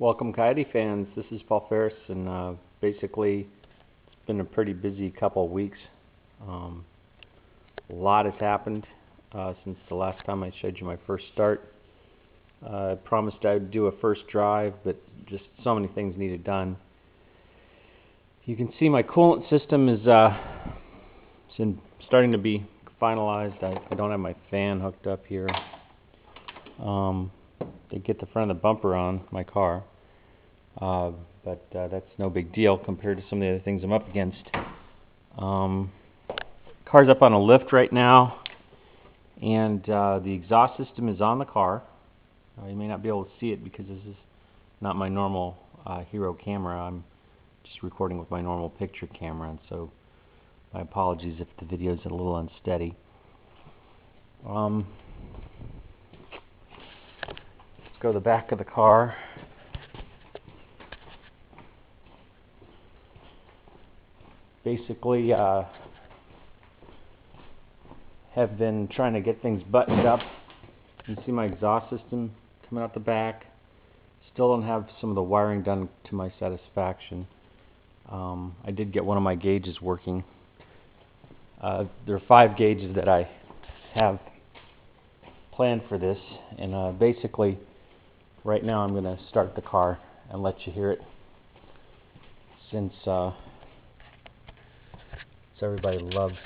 Welcome, Coyote fans. This is Paul Ferris, and basically it's been a pretty busy couple of weeks. A lot has happened since the last time I showed you my first start. I promised I would do a first drive, but just so many things needed done. You can see my coolant system is starting to be finalized. I don't have my fan hooked up here. To get the front of the bumper on my car, but that's no big deal compared to some of the other things I'm up against. Car's up on a lift right now, and the exhaust system is on the car. You may not be able to see it because this is not my normal Hero camera. I'm just recording with my normal picture camera, and so my apologies if the video is a little unsteady. Go to the back of the car. Basically, have been trying to get things buttoned up. You can see my exhaust system coming out the back. Still don't have some of the wiring done to my satisfaction. I did get one of my gauges working. There are 5 gauges that I have planned for this, and basically right now I'm going to start the car and let you hear it, since everybody loves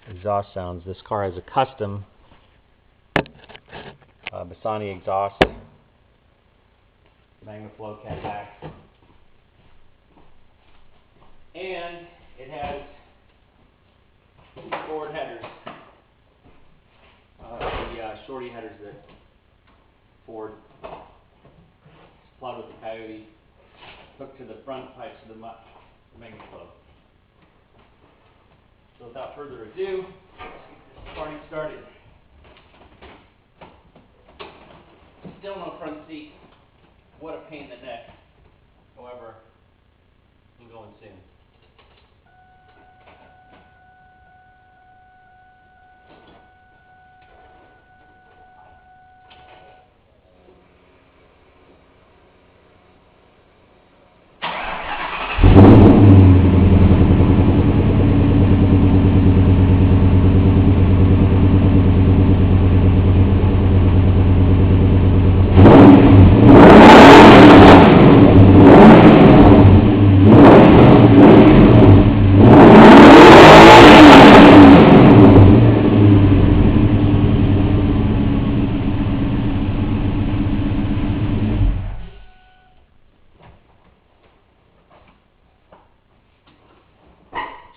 exhaust sounds. This car has a custom Bassani exhaust, Magniflow catback, and it has 2 forward headers, the shorty headers that Ford supplied with the Coyote, hooked to the front pipes of the Magniflow. So without further ado, let's get this party started. Still no front seat. What a pain in the neck. However, I'm going soon.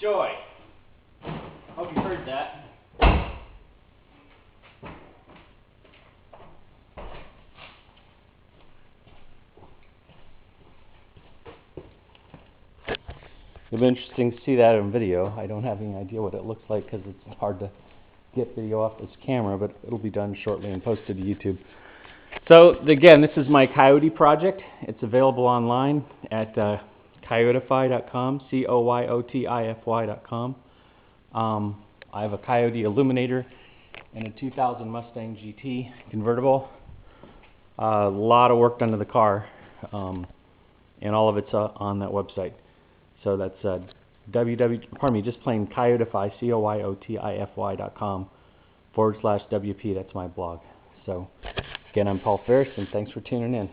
Joy. Hope you heard that. It'll be interesting to see that in video. I don't have any idea what it looks like because it's hard to get video off this camera, but it'll be done shortly and posted to YouTube. So again, this is my Coyote project. It's available online at coyotify.com, coyotify.com. I have a Coyote Aluminator and a 2000 Mustang GT convertible. A lot of work done to the car, and all of it's on that website. So that's just plain Coyotify, coyotify.com/WP. That's my blog. So again, I'm Paul Ferris, and thanks for tuning in.